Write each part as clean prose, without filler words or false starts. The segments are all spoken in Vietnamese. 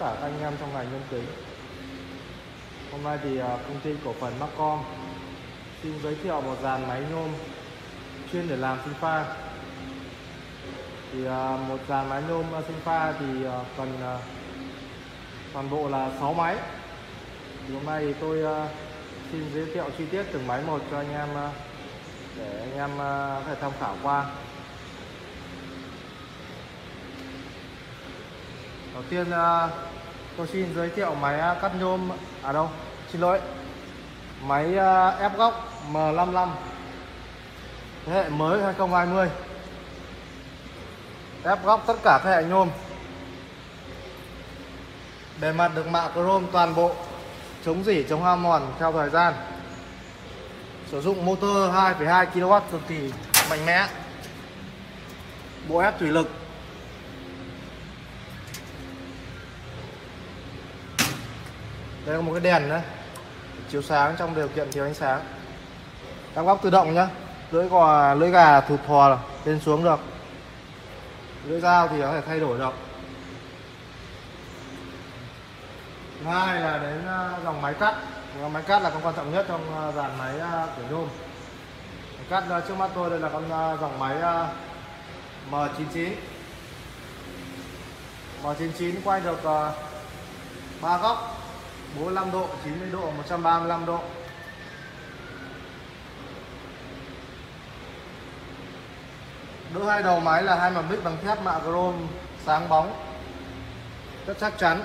cả các anh em trong ngành nhôm kính. Hôm nay thì công ty cổ phần Marcom xin giới thiệu một dàn máy nhôm chuyên để làm sinh pha. Thì một dàn máy nhôm sinh pha thì cần toàn bộ là 6 máy. Thì hôm nay thì tôi xin giới thiệu chi tiết từng máy một cho anh em để anh em có thể tham khảo qua. Đầu tiên tôi xin giới thiệu máy cắt nhôm máy ép góc M55 thế hệ mới 2020. Ép góc tất cả các hệ nhôm, bề mặt được mạ chrome toàn bộ, chống rỉ chống hao mòn theo thời gian. Sử dụng motor 2,2 kW cực kỳ mạnh mẽ, bộ ép thủy lực. Đây là một cái đèn đấy, chiếu sáng trong điều kiện thiếu ánh sáng. Ép góc tự động nhá, lưỡi gà thụt thò lên xuống được, lưỡi dao thì có thể thay đổi được. Thứ hai là đến dòng máy cắt. Máy cắt là con quan trọng nhất trong dàn máy của nhôm. Máy cắt trước mắt tôi đây là con dòng máy M99. M99 quay được 3 góc, 45 độ, 90 độ, 135 độ. Đỡ hai đầu máy là hai mặt vít bằng thép mạ chrome sáng bóng, rất chắc chắn.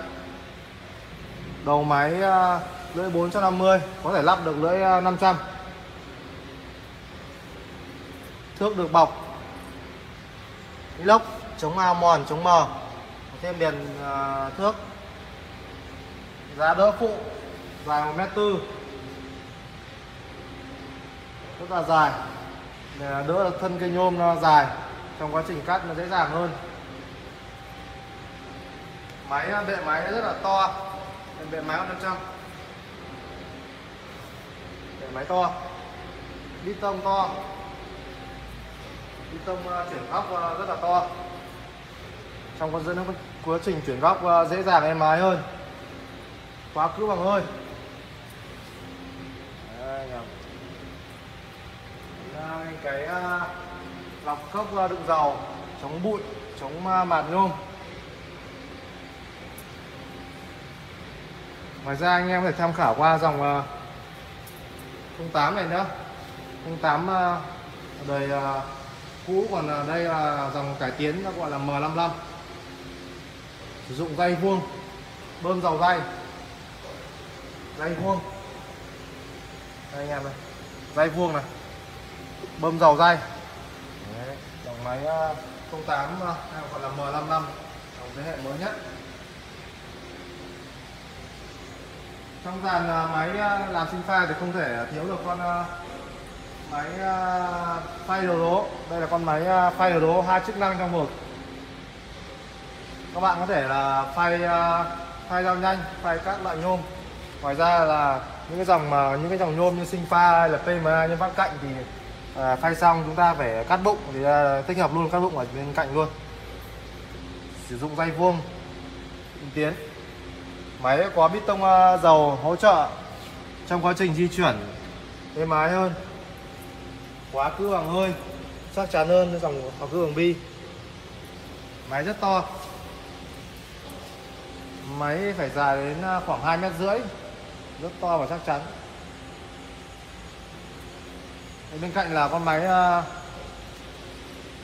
Đầu máy lưỡi 450, có thể lắp được lưỡi 500. Thước được bọc inox chống hao mòn, chống mờ, thêm đèn thước. Giá đỡ phụ dài 1m4, rất là dài để đỡ được thân cây nhôm nó dài, trong quá trình cắt nó dễ dàng hơn. Bệ máy rất là to, bệ máy 500, bệ máy to, bít tông to, bít tông chuyển góc rất là to, trong quá trình chuyển góc dễ dàng êm ái hơn, khóa cứ bằng hơi. Cái lọc cốc đựng dầu, chống bụi, chống mạt nhôm. Ngoài ra anh em có thể tham khảo qua dòng 08 này nữa. 08 đời cũ, còn đây là dòng cải tiến nó gọi là M55. Sử dụng dây vuông, bơm dầu dây vuông. Đây anh em này, dây vuông này, bơm dầu dây. Đấy, dòng máy 08 gọi là M55, dòng thế hệ mới nhất. Trong dàn máy làm sinh pha thì không thể thiếu được con máy phay đầu đố. Đây là con máy phay đầu đố 2 chức năng trong một. Các bạn có thể là phay dao nhanh, phay các loại nhôm. Ngoài ra là những cái dòng nhôm như sinh pha hay là PMA như vát cạnh thì phay xong chúng ta phải cắt bụng thì tích hợp luôn cắt bụng ở bên cạnh luôn. Sử dụng dây vuông tiến. Máy có bít tông dầu hỗ trợ trong quá trình di chuyển êm ái hơn, khóa cứ bằng hơi, chắc chắn hơn dòng khóa cứ bằng bi. Máy rất to, máy phải dài đến khoảng 2,5 m, rất to và chắc chắn. Bên cạnh là con máy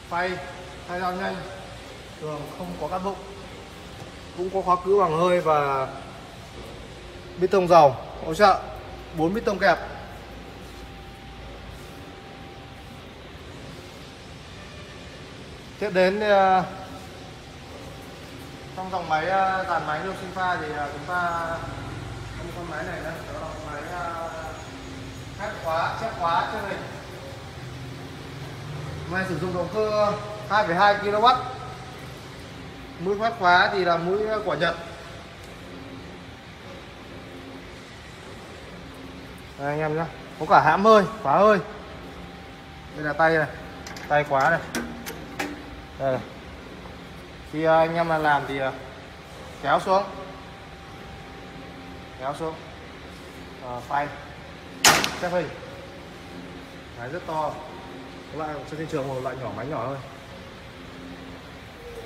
phay dao nhanh, thường không có cắt bụng, cũng có khóa cứ bằng hơi và bít tông dầu hỗ trợ, 4 bít tông kẹp. Tiếp đến trong dòng máy dàn máy nhôm sinh pha thì chúng ta có một con máy này nữa, đó là con máy chép khóa trên hình. Máy sử dụng động cơ 2,2 kW. Mũi phát khóa thì là mũi của Nhật. Đây anh em nhé, có cả hãm hơi, khóa hơi. Đây là tay này, tay khóa này. Đây này. Khi anh em làm thì kéo xuống kéo xuống, phay xếp hình. Máy rất to, loại trên thị trường một loại nhỏ, máy nhỏ thôi.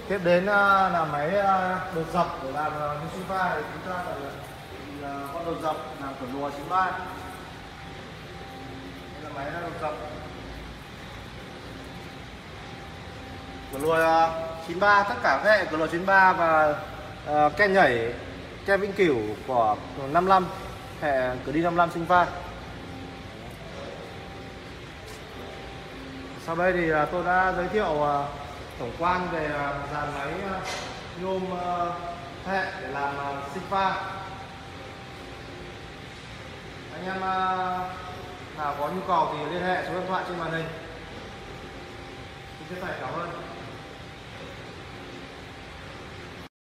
Tiếp đến là máy đột dập để làm như sinh pha, thì chúng ta là con đột dập làm cửa lùa 93. Đây là máy đột dập cửa lùa 93, tất cả các hệ cửa lùa 93 và ken nhảy, ken vĩnh cửu của 55, hệ cửa đi 55 sinh pha. Sau đây thì tôi đã giới thiệu tổng quan về dàn máy nhôm hệ để làm sinh pha. Anh em nào có nhu cầu thì liên hệ số điện thoại trên màn hình. Xin chân thành cảm ơn.